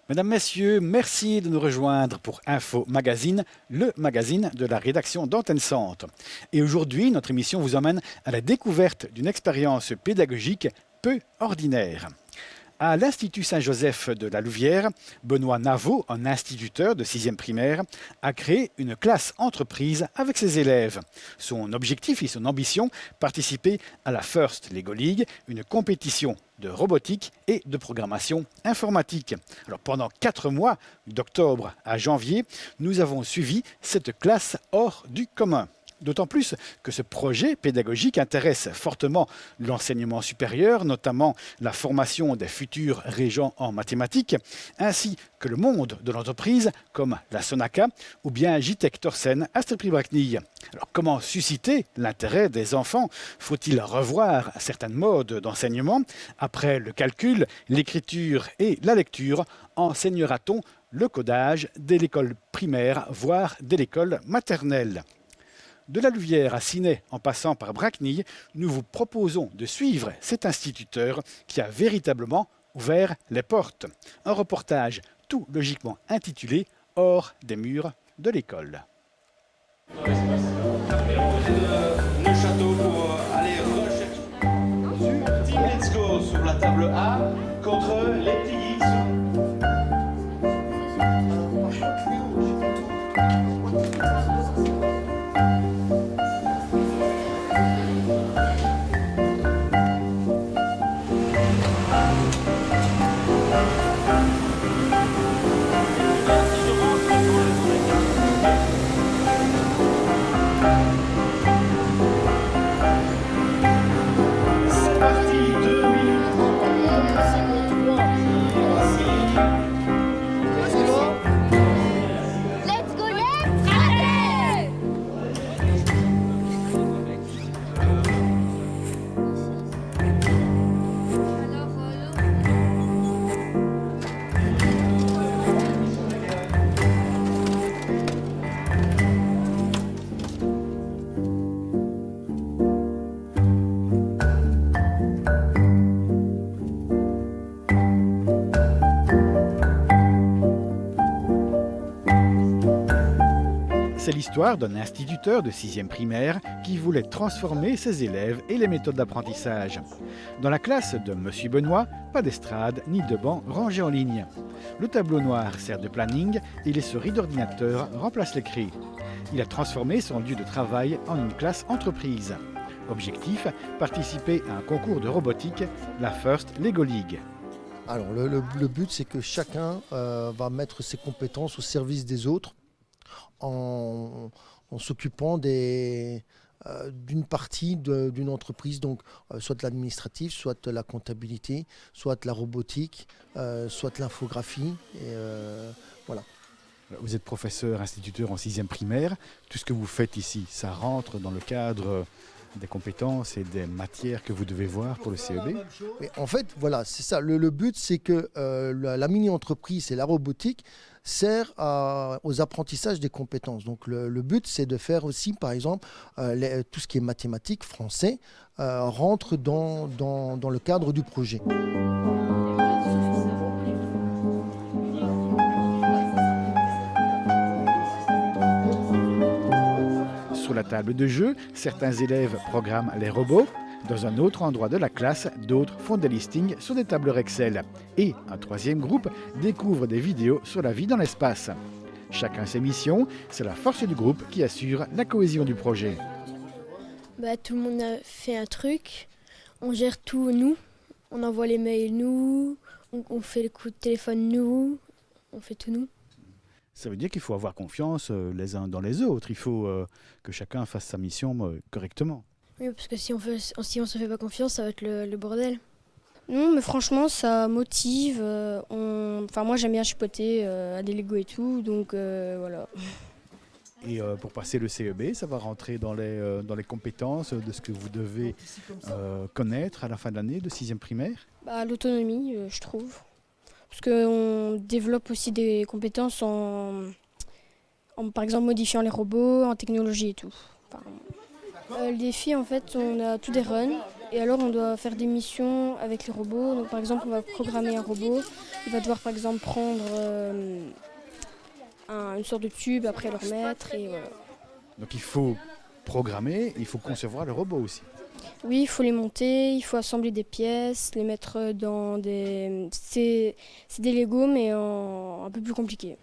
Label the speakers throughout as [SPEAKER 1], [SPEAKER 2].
[SPEAKER 1] Mesdames, Messieurs, merci de nous rejoindre pour Info Magazine, le magazine de la rédaction d'Antenne Centre. Et aujourd'hui, notre émission vous emmène à la découverte d'une expérience pédagogique peu ordinaire. À l'Institut Saint-Joseph de la Louvière, Benoît Naveau, un instituteur de 6e primaire, a créé une classe entreprise avec ses élèves. Son objectif et son ambition, participer à la First Lego League, une compétition de robotique et de programmation informatique. Alors pendant 4 mois, d'octobre à janvier, nous avons suivi cette classe hors du commun. D'autant plus que ce projet pédagogique intéresse fortement l'enseignement supérieur, notamment la formation des futurs régents en mathématiques, ainsi que le monde de l'entreprise comme la Sonaca ou bien JTEC Thorsen à Strepry-Bracnil. Alors comment susciter l'intérêt des enfants? Faut-il revoir certaines modes d'enseignement? Après le calcul, l'écriture et la lecture, enseignera-t-on le codage dès l'école primaire, voire dès l'école maternelle? De la Louvière à Ciney, en passant par Bracnil, nous vous proposons de suivre cet instituteur qui a véritablement ouvert les portes. Un reportage tout logiquement intitulé « Hors des murs de l'école ».
[SPEAKER 2] Le château pour aller rechercher. Team Let's Go sur la table A contre les petits geeks.
[SPEAKER 1] C'est l'histoire d'un instituteur de 6e primaire qui voulait transformer ses élèves et les méthodes d'apprentissage. Dans la classe de M. Benoît, pas d'estrade ni de banc rangés en ligne. Le tableau noir sert de planning et les souris d'ordinateur remplacent l'écrit. Il a transformé son lieu de travail en une classe entreprise. Objectif, participer à un concours de robotique, la First Lego League.
[SPEAKER 3] Alors le but, c'est que chacun va mettre ses compétences au service des autres en s'occupant d'une partie d'une entreprise, donc soit de l'administratif, soit de la comptabilité, soit de la robotique, soit de l'infographie. Voilà.
[SPEAKER 1] Vous êtes professeur, instituteur en 6e primaire. Tout ce que vous faites ici, ça rentre dans le cadre des compétences et des matières que vous devez voir pour le CEB?
[SPEAKER 3] Mais en fait, voilà, c'est ça. Le but, c'est que la mini-entreprise et la robotique sert aux apprentissages des compétences. Donc le but, c'est de faire aussi, par exemple, tout ce qui est mathématiques, français, rentre dans le cadre du projet.
[SPEAKER 1] Sur la table de jeu, certains élèves programment les robots. Dans un autre endroit de la classe, d'autres font des listings sur des tableurs Excel. Et un troisième groupe découvre des vidéos sur la vie dans l'espace. Chacun ses missions, c'est la force du groupe qui assure la cohésion du projet.
[SPEAKER 4] Tout le monde a fait un truc, on gère tout nous, on envoie les mails nous, on fait les coups de téléphone nous, on fait tout nous.
[SPEAKER 1] Ça veut dire qu'il faut avoir confiance les uns dans les autres, il faut que chacun fasse sa mission correctement.
[SPEAKER 4] Oui, parce que si on se fait pas confiance, ça va être le bordel.
[SPEAKER 5] Non, mais franchement, ça motive. Moi, j'aime bien chipoter à des Lego et tout, donc voilà.
[SPEAKER 1] Et pour passer le CEB, ça va rentrer dans les compétences de ce que vous devez connaître à la fin de l'année de 6e primaire?
[SPEAKER 5] L'autonomie, je trouve. Parce qu'on développe aussi des compétences en, par exemple, modifiant les robots, en technologie et tout. Le défi, en fait, on a tous des runs Et alors on doit faire des missions avec les robots. Donc, par exemple, on va programmer un robot. Il va devoir par exemple prendre une sorte de tube, après le remettre. Et voilà.
[SPEAKER 1] Donc il faut programmer, il faut concevoir le robot aussi.
[SPEAKER 5] Oui, il faut les monter, il faut assembler des pièces, les mettre dans des... C'est des Lego mais un peu plus compliqué.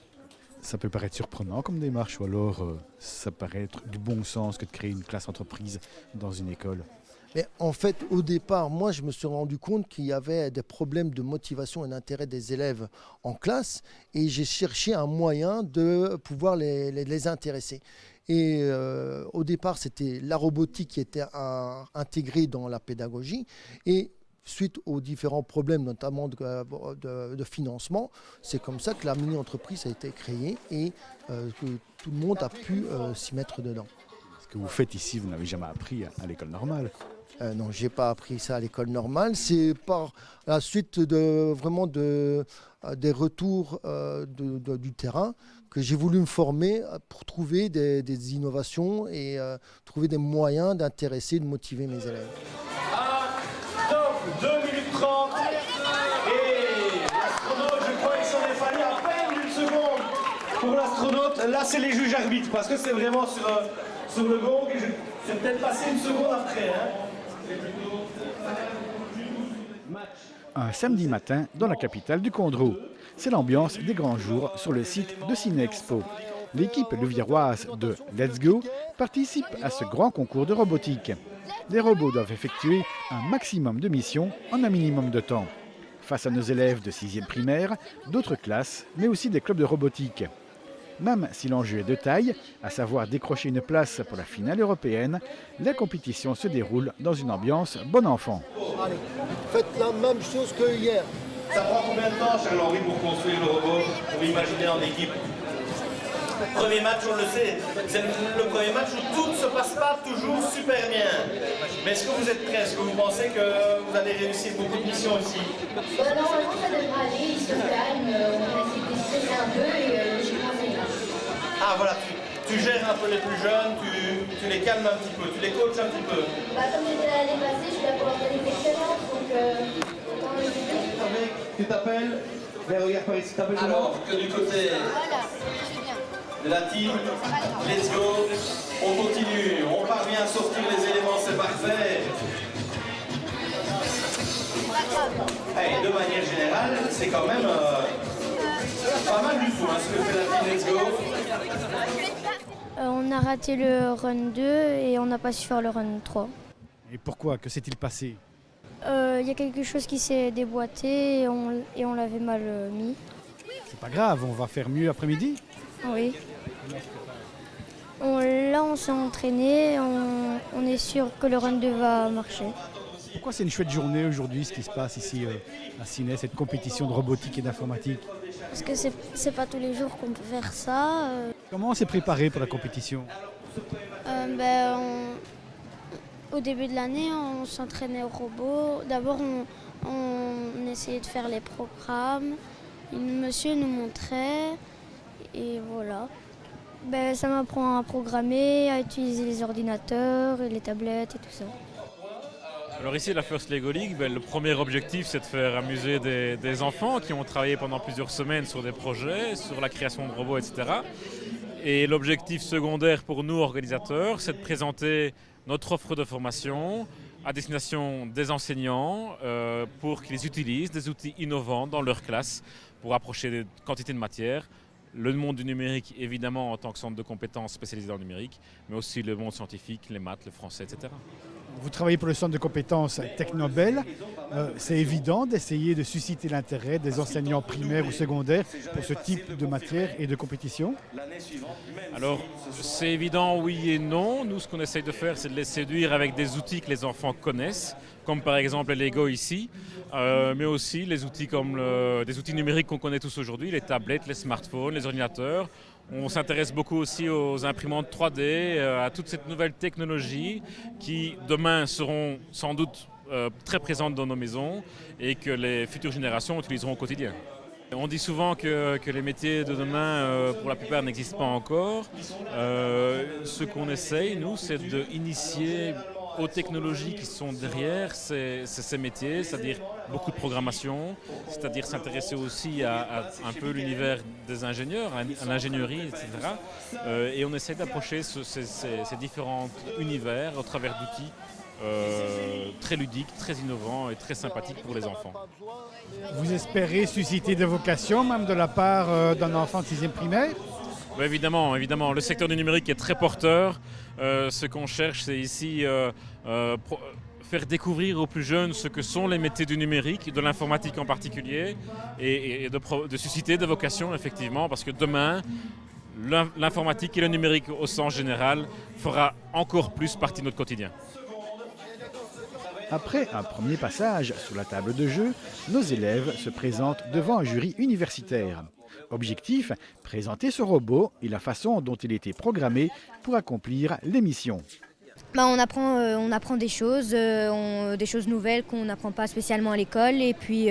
[SPEAKER 1] Ça peut paraître surprenant comme démarche ou alors ça paraît être du bon sens que de créer une classe entreprise dans une école.
[SPEAKER 3] Mais en fait, au départ, moi, je me suis rendu compte qu'il y avait des problèmes de motivation et d'intérêt des élèves en classe et j'ai cherché un moyen de pouvoir les intéresser. Et au départ, c'était la robotique qui était intégrée dans la pédagogie et suite aux différents problèmes, notamment de financement, c'est comme ça que la mini-entreprise a été créée et que tout le monde a pu s'y mettre dedans.
[SPEAKER 1] Ce que vous faites ici, vous n'avez jamais appris à l'école normale.
[SPEAKER 3] Non, je n'ai pas appris ça à l'école normale. C'est par la suite des retours du terrain que j'ai voulu me former pour trouver des innovations et trouver des moyens d'intéresser, de motiver mes élèves.
[SPEAKER 2] Top, 2 minutes 30. Et l'astronaute, je crois qu'il s'en est fallu à peine une seconde pour l'astronaute. Là, c'est les juges arbitres parce que c'est vraiment sur le gong. C'est peut-être passé une seconde après.
[SPEAKER 1] Un samedi matin dans la capitale du Condro. C'est l'ambiance des grands jours sur le site de Cinexpo. L'équipe louviéroise de Let's Go participe à ce grand concours de robotique. Les robots doivent effectuer un maximum de missions en un minimum de temps. Face à nos élèves de 6e primaire, d'autres classes, mais aussi des clubs de robotique. Même si l'enjeu est de taille, à savoir décrocher une place pour la finale européenne, la compétition se déroule dans une ambiance bon enfant.
[SPEAKER 3] Allez, faites la même chose que hier.
[SPEAKER 2] Ça prend combien de temps, Charles-Henri, pour construire le robot, pour imaginer en équipe? Premier match, on le sait, c'est le premier match où tout ne se passe pas toujours super bien. Mais est-ce que vous êtes prêts? Est-ce que vous pensez que vous allez réussir beaucoup de missions ici?
[SPEAKER 6] Normalement, ça devrait aller, ils se calment, on va essayer de stresser un peu et je pense que ça ira.
[SPEAKER 2] Ah voilà, tu gères un peu les plus jeunes, tu les calmes un petit peu, tu les coaches un petit peu.
[SPEAKER 6] Comme j'étais là l'année passée, je suis là pour leur donner des excellence, donc autant les aider.
[SPEAKER 2] Tu t'appelles? Regarde par ici, tu t'appelles alors que du côté de la team, let's go, on continue, on parvient à sortir les éléments, c'est parfait. Hey, de manière générale, c'est quand même pas mal du tout ce que fait la team Let's Go.
[SPEAKER 4] On a raté le run 2 et on n'a pas su faire le run 3.
[SPEAKER 1] Et pourquoi? Que s'est-il passé?
[SPEAKER 4] Il y a quelque chose qui s'est déboîté et on l'avait mal mis.
[SPEAKER 1] C'est pas grave, on va faire mieux après-midi.
[SPEAKER 4] Oui. Là, on s'est entraîné, on est sûr que le run 2 va marcher.
[SPEAKER 1] Pourquoi c'est une chouette journée aujourd'hui, ce qui se passe ici à Ciney, cette compétition de robotique et d'informatique?
[SPEAKER 4] Parce que c'est pas tous les jours qu'on peut faire ça.
[SPEAKER 1] Comment on s'est préparé pour la compétition?
[SPEAKER 4] Au début de l'année, on s'entraînait au robot. D'abord, on essayait de faire les programmes. Monsieur nous montrait et voilà. Ça m'apprend à programmer, à utiliser les ordinateurs, et les tablettes et tout ça.
[SPEAKER 7] Alors ici, la First Lego League, le premier objectif, c'est de faire amuser des enfants qui ont travaillé pendant plusieurs semaines sur des projets, sur la création de robots, etc. Et l'objectif secondaire pour nous, organisateurs, c'est de présenter notre offre de formation à destination des enseignants pour qu'ils utilisent des outils innovants dans leur classe pour approcher des quantités de matières. Le monde du numérique, évidemment, en tant que centre de compétences spécialisé dans le numérique, mais aussi le monde scientifique, les maths, le français, etc.
[SPEAKER 1] Vous travaillez pour le centre de compétences Technobel. C'est évident d'essayer de susciter l'intérêt des enseignants primaires ou secondaires pour ce type de matière et de compétition?
[SPEAKER 7] Alors, c'est évident, oui et non. Nous, ce qu'on essaye de faire, c'est de les séduire avec des outils que les enfants connaissent, comme par exemple les Lego ici, mais aussi les outils comme des outils numériques qu'on connaît tous aujourd'hui, les tablettes, les smartphones, les ordinateurs. On s'intéresse beaucoup aussi aux imprimantes 3D, à toute cette nouvelle technologie qui demain seront sans doute très présentes dans nos maisons et que les futures générations utiliseront au quotidien. On dit souvent que les métiers de demain, pour la plupart, n'existent pas encore. Ce qu'on essaye, nous, c'est d'initier aux technologies qui sont derrière ces métiers, c'est-à-dire beaucoup de programmation, c'est-à-dire s'intéresser aussi à un peu l'univers des ingénieurs, à l'ingénierie, etc. Et on essaie d'approcher ces différents univers au travers d'outils très ludiques, très innovants et très sympathiques pour les enfants.
[SPEAKER 1] Vous espérez susciter des vocations, même de la part d'un enfant de 6e primaire?
[SPEAKER 7] Oui, évidemment. Le secteur du numérique est très porteur. Ce qu'on cherche, c'est ici faire découvrir aux plus jeunes ce que sont les métiers du numérique, de l'informatique en particulier, et de susciter des vocations, effectivement, parce que demain, l'informatique et le numérique au sens général fera encore plus partie de notre quotidien.
[SPEAKER 1] Après un premier passage sur la table de jeu, nos élèves se présentent devant un jury universitaire. Objectif, présenter ce robot et la façon dont il a été programmé pour accomplir les missions.
[SPEAKER 8] On apprend des choses nouvelles qu'on n'apprend pas spécialement à l'école. Et puis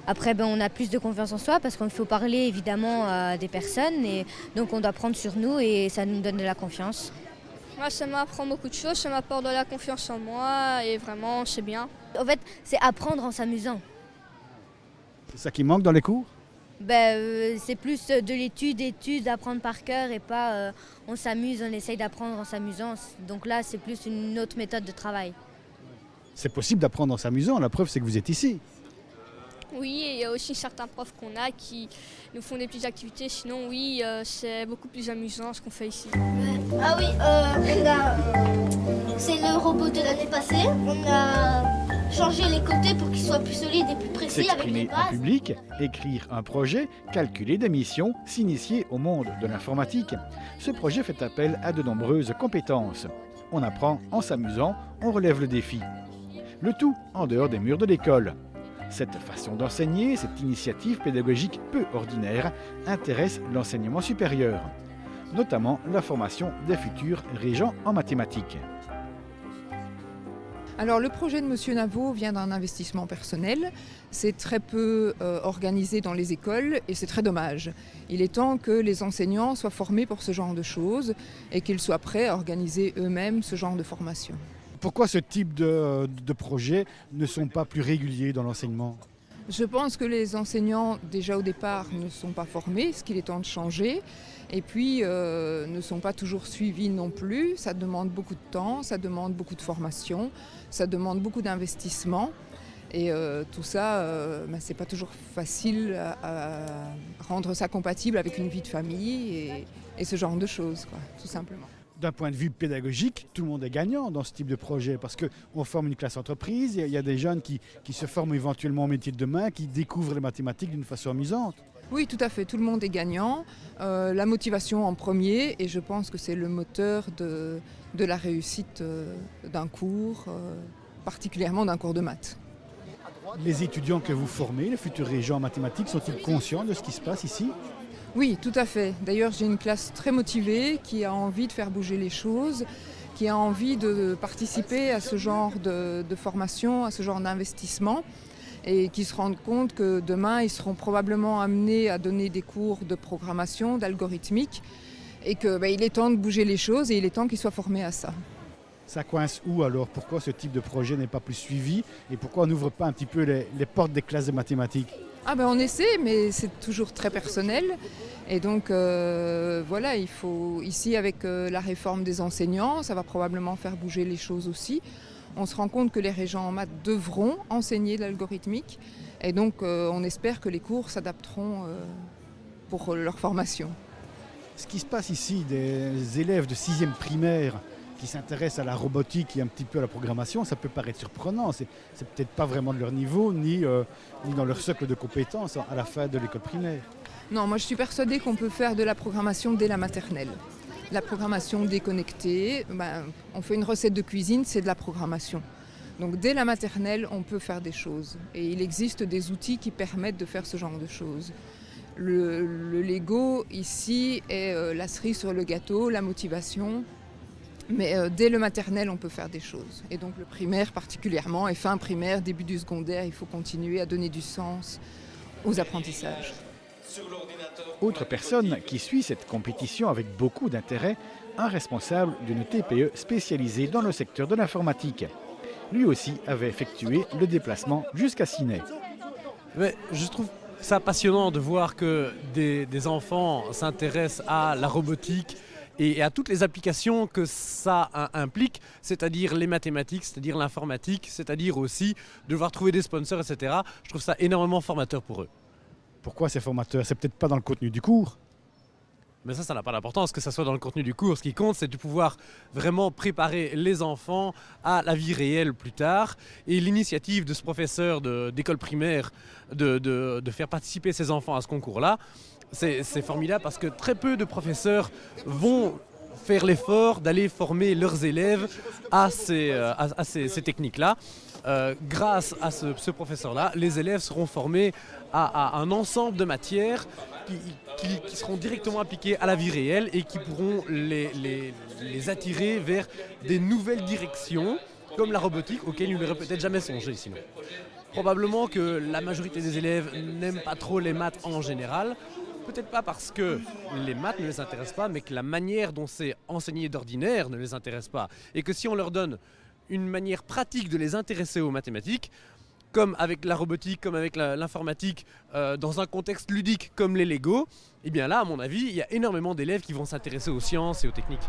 [SPEAKER 8] après, on a plus de confiance en soi parce qu'il faut parler évidemment à des personnes. Et donc on doit prendre sur nous et ça nous donne de la confiance.
[SPEAKER 5] Moi, ça m'apprend beaucoup de choses, ça m'apporte de la confiance en moi et vraiment, c'est bien.
[SPEAKER 8] En fait, c'est apprendre en s'amusant.
[SPEAKER 1] C'est ça qui manque dans les cours?
[SPEAKER 8] C'est plus de l'étude, apprendre par cœur et pas on s'amuse, on essaye d'apprendre en s'amusant. Donc là, c'est plus une autre méthode de travail.
[SPEAKER 1] C'est possible d'apprendre en s'amusant, la preuve c'est que vous êtes ici.
[SPEAKER 5] Oui, et il y a aussi certains profs qu'on a qui nous font des petites activités. Sinon, oui, c'est beaucoup plus amusant ce qu'on fait ici.
[SPEAKER 4] Ah oui, c'est le robot de l'année passée. On a changé les côtés pour qu'ils soient plus solides et plus précis avec les
[SPEAKER 1] S'exprimer en
[SPEAKER 4] bases.
[SPEAKER 1] public, écrire un projet, calculer des missions, s'initier au monde de l'informatique. Ce projet fait appel à de nombreuses compétences. On apprend en s'amusant, on relève le défi. Le tout en dehors des murs de l'école. Cette façon d'enseigner, cette initiative pédagogique peu ordinaire, intéresse l'enseignement supérieur, notamment la formation des futurs régents en mathématiques.
[SPEAKER 9] Alors le projet de M. Navot vient d'un investissement personnel, c'est très peu organisé dans les écoles et c'est très dommage. Il est temps que les enseignants soient formés pour ce genre de choses et qu'ils soient prêts à organiser eux-mêmes ce genre de formation.
[SPEAKER 1] Pourquoi ce type de projets ne sont pas plus réguliers dans l'enseignement?
[SPEAKER 9] Je pense que les enseignants, déjà au départ, ne sont pas formés, ce qu'il est temps de changer. Et puis, ne sont pas toujours suivis non plus. Ça demande beaucoup de temps, ça demande beaucoup de formation, ça demande beaucoup d'investissement. Et tout ça, c'est pas toujours facile à rendre ça compatible avec une vie de famille et ce genre de choses, quoi, tout simplement.
[SPEAKER 1] D'un point de vue pédagogique, tout le monde est gagnant dans ce type de projet parce qu'on forme une classe entreprise, il y a des jeunes qui se forment éventuellement au métier de demain, qui découvrent les mathématiques d'une façon amusante.
[SPEAKER 9] Oui, tout à fait, tout le monde est gagnant. La motivation en premier, et je pense que c'est le moteur de la réussite d'un cours, particulièrement d'un cours de maths.
[SPEAKER 1] Les étudiants que vous formez, les futurs régents en mathématiques, sont-ils conscients de ce qui se passe ici ?
[SPEAKER 9] Oui, tout à fait. D'ailleurs, j'ai une classe très motivée qui a envie de faire bouger les choses, qui a envie de participer à ce genre de formation, à ce genre d'investissement, et qui se rendent compte que demain, ils seront probablement amenés à donner des cours de programmation, d'algorithmique, et qu'il est temps de bouger les choses et il est temps qu'ils soient formés à ça.
[SPEAKER 1] Ça coince où alors? Pourquoi ce type de projet n'est pas plus suivi et pourquoi on n'ouvre pas un petit peu les portes des classes de mathématiques?
[SPEAKER 9] On essaie, mais c'est toujours très personnel. Et donc voilà, il faut ici avec la réforme des enseignants, ça va probablement faire bouger les choses aussi. On se rend compte que les régents en maths devront enseigner l'algorithmique. Et donc on espère que les cours s'adapteront pour leur formation.
[SPEAKER 1] Ce qui se passe ici, des élèves de 6e primaire qui s'intéressent à la robotique et un petit peu à la programmation, ça peut paraître surprenant. C'est peut-être pas vraiment de leur niveau, ni dans leur socle de compétences à la fin de l'école primaire.
[SPEAKER 9] Non, moi je suis persuadée qu'on peut faire de la programmation dès la maternelle. La programmation déconnectée, on fait une recette de cuisine, c'est de la programmation. Donc dès la maternelle, on peut faire des choses. Et il existe des outils qui permettent de faire ce genre de choses. Le Lego ici est la cerise sur le gâteau, la motivation. Mais dès le maternel, on peut faire des choses. Et donc le primaire particulièrement, et fin primaire, début du secondaire, il faut continuer à donner du sens aux apprentissages.
[SPEAKER 1] Autre personne qui suit cette compétition avec beaucoup d'intérêt, un responsable d'une TPE spécialisée dans le secteur de l'informatique. Lui aussi avait effectué le déplacement jusqu'à Ciney.
[SPEAKER 10] Mais je trouve ça passionnant de voir que des enfants s'intéressent à la robotique et à toutes les applications que ça implique, c'est-à-dire les mathématiques, c'est-à-dire l'informatique, c'est-à-dire aussi devoir trouver des sponsors, etc. Je trouve ça énormément formateur pour eux.
[SPEAKER 1] Pourquoi c'est formateur? C'est peut-être pas dans le contenu du cours.
[SPEAKER 10] Mais ça n'a pas d'importance que ça soit dans le contenu du cours. Ce qui compte, c'est de pouvoir vraiment préparer les enfants à la vie réelle plus tard. Et l'initiative de ce professeur d'école primaire de faire participer ses enfants à ce concours-là, c'est formidable parce que très peu de professeurs vont faire l'effort d'aller former leurs élèves à ces techniques-là. Grâce à ce professeur-là, les élèves seront formés à un ensemble de matières qui seront directement appliquées à la vie réelle et qui pourront les attirer vers des nouvelles directions, comme la robotique, auxquelles ils n'auraient peut-être jamais songé sinon. Probablement que la majorité des élèves n'aiment pas trop les maths en général, peut-être pas parce que les maths ne les intéressent pas, mais que la manière dont c'est enseigné d'ordinaire ne les intéresse pas. Et que si on leur donne une manière pratique de les intéresser aux mathématiques, comme avec la robotique, comme avec l'informatique, dans un contexte ludique comme les Lego, et bien là, à mon avis, il y a énormément d'élèves qui vont s'intéresser aux sciences et aux techniques.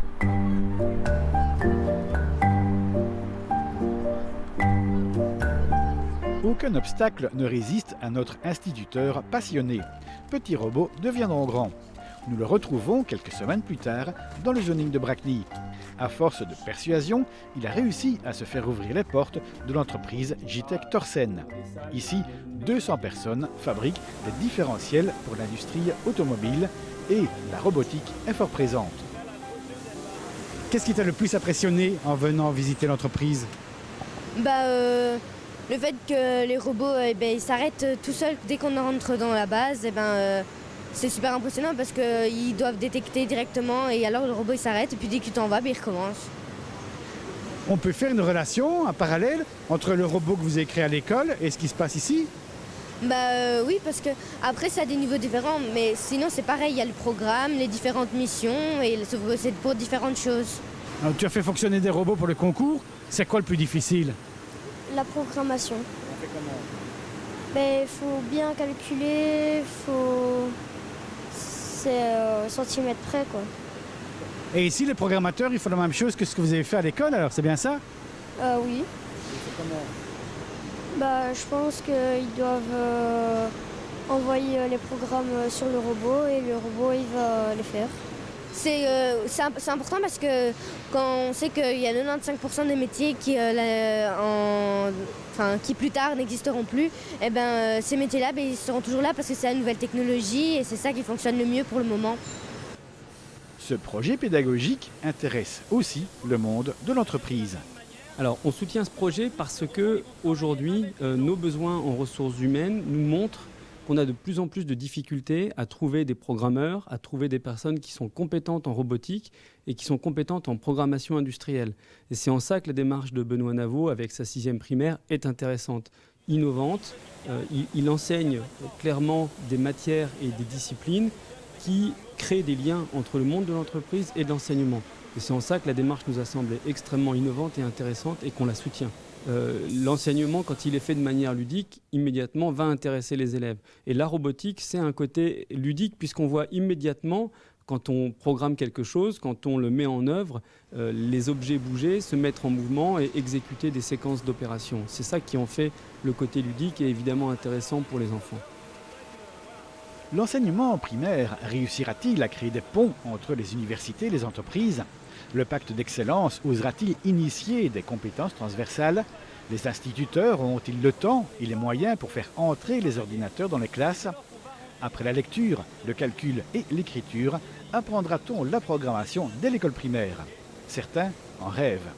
[SPEAKER 1] Aucun obstacle ne résiste à notre instituteur passionné. Petits robots deviendront grands. Nous le retrouvons quelques semaines plus tard dans le zoning de Bracny. À force de persuasion, il a réussi à se faire ouvrir les portes de l'entreprise Jitech Thorsen. Ici, 200 personnes fabriquent des différentiels pour l'industrie automobile et la robotique est fort présente. Qu'est-ce qui t'a le plus impressionné en venant visiter l'entreprise?
[SPEAKER 8] Le fait que les robots ils s'arrêtent tout seuls dès qu'on rentre dans la base, c'est super impressionnant parce qu'ils doivent détecter directement et alors le robot il s'arrête et puis dès que tu t'en vas, il recommence.
[SPEAKER 1] On peut faire une relation, un parallèle entre le robot que vous avez créé à l'école et ce qui se passe ici?
[SPEAKER 8] Oui, parce que après ça a des niveaux différents, mais sinon c'est pareil, il y a le programme, les différentes missions et c'est pour différentes choses.
[SPEAKER 1] Alors, tu as fait fonctionner des robots pour le concours, c'est quoi le plus difficile?
[SPEAKER 4] La programmation.
[SPEAKER 1] On fait comment?
[SPEAKER 4] Il faut bien calculer, c'est centimètre près quoi.
[SPEAKER 1] Et ici, les programmateurs, ils font la même chose que ce que vous avez fait à l'école, alors c'est bien ça?
[SPEAKER 4] Oui.
[SPEAKER 1] C'est comment?
[SPEAKER 4] Je pense qu'ils doivent envoyer les programmes sur le robot et le robot il va les faire.
[SPEAKER 8] C'est important parce que quand on sait qu'il y a 95% des métiers qui plus tard n'existeront plus, ces métiers-là ils seront toujours là parce que c'est la nouvelle technologie et c'est ça qui fonctionne le mieux pour le moment.
[SPEAKER 1] Ce projet pédagogique intéresse aussi le monde de l'entreprise.
[SPEAKER 11] Alors, on soutient ce projet parce que aujourd'hui, nos besoins en ressources humaines nous montrent qu'on a de plus en plus de difficultés à trouver des programmeurs, à trouver des personnes qui sont compétentes en robotique et qui sont compétentes en programmation industrielle. Et c'est en ça que la démarche de Benoît Navot, avec sa 6e primaire, est intéressante, innovante. Il enseigne clairement des matières et des disciplines qui créent des liens entre le monde de l'entreprise et de l'enseignement. Et c'est en ça que la démarche nous a semblé extrêmement innovante et intéressante et qu'on la soutient. L'enseignement, quand il est fait de manière ludique, immédiatement va intéresser les élèves. Et la robotique, c'est un côté ludique puisqu'on voit immédiatement, quand on programme quelque chose, quand on le met en œuvre, les objets bouger, se mettre en mouvement et exécuter des séquences d'opérations. C'est ça qui en fait le côté ludique et évidemment intéressant pour les enfants.
[SPEAKER 1] L'enseignement primaire réussira-t-il à créer des ponts entre les universités et les entreprises? Le pacte d'excellence osera-t-il initier des compétences transversales? Les instituteurs auront-ils le temps et les moyens pour faire entrer les ordinateurs dans les classes? Après la lecture, le calcul et l'écriture, apprendra-t-on la programmation dès l'école primaire? Certains en rêvent.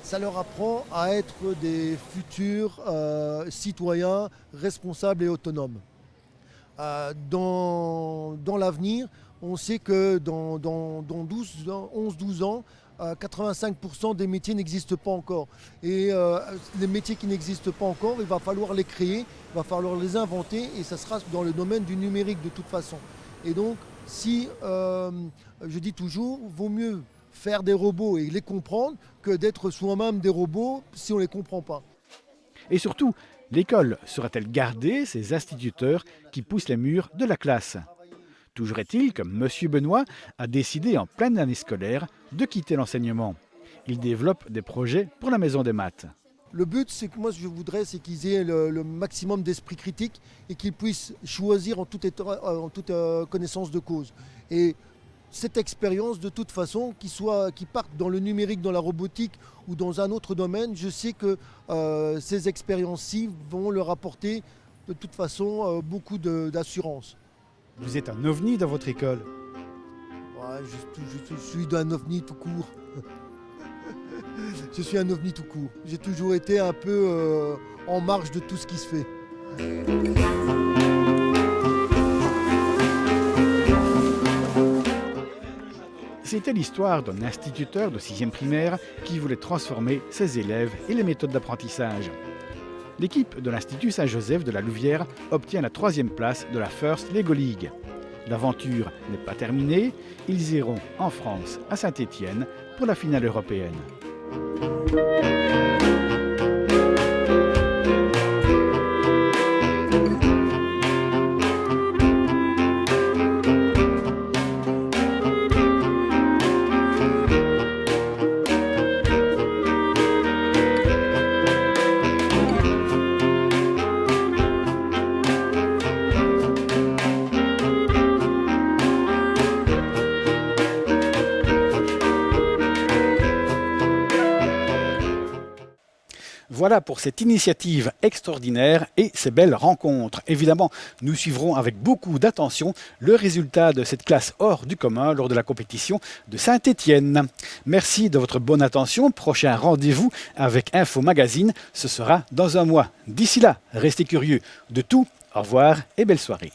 [SPEAKER 3] Ça leur apprend à être des futurs citoyens responsables et autonomes. Dans l'avenir, on sait que dans 11-12 ans, 85% des métiers n'existent pas encore. Et les métiers qui n'existent pas encore, il va falloir les créer, il va falloir les inventer et ça sera dans le domaine du numérique de toute façon. Et donc, si, je dis toujours, vaut mieux faire des robots et les comprendre que d'être soi-même des robots si on ne les comprend pas.
[SPEAKER 1] Et surtout, l'école sera-t-elle gardée ces instituteurs qui poussent les murs de la classe? Toujours est-il que M. Benoît a décidé en pleine année scolaire de quitter l'enseignement. Il développe des projets pour la Maison des Maths.
[SPEAKER 3] Le but, c'est que moi, je voudrais, c'est qu'ils aient le maximum d'esprit critique et qu'ils puissent choisir en toute connaissance de cause. Et cette expérience, de toute façon, qu'ils partent dans le numérique, dans la robotique ou dans un autre domaine, je sais que ces expériences-ci vont leur apporter de toute façon beaucoup d'assurance.
[SPEAKER 1] Vous êtes un ovni dans votre école?
[SPEAKER 3] Ouais, je suis un ovni tout court. Je suis un ovni tout court. J'ai toujours été un peu en marge de tout ce qui se fait.
[SPEAKER 1] C'était l'histoire d'un instituteur de 6e primaire qui voulait transformer ses élèves et les méthodes d'apprentissage. L'équipe de l'Institut Saint-Joseph de la Louvière obtient la 3e place de la First Lego League. L'aventure n'est pas terminée, ils iront en France, à Saint-Étienne, pour la finale européenne. Voilà pour cette initiative extraordinaire et ces belles rencontres. Évidemment, nous suivrons avec beaucoup d'attention le résultat de cette classe hors du commun lors de la compétition de Saint-Étienne. Merci de votre bonne attention. Prochain rendez-vous avec Info Magazine, ce sera dans un mois. D'ici là, restez curieux de tout. Au revoir et belle soirée.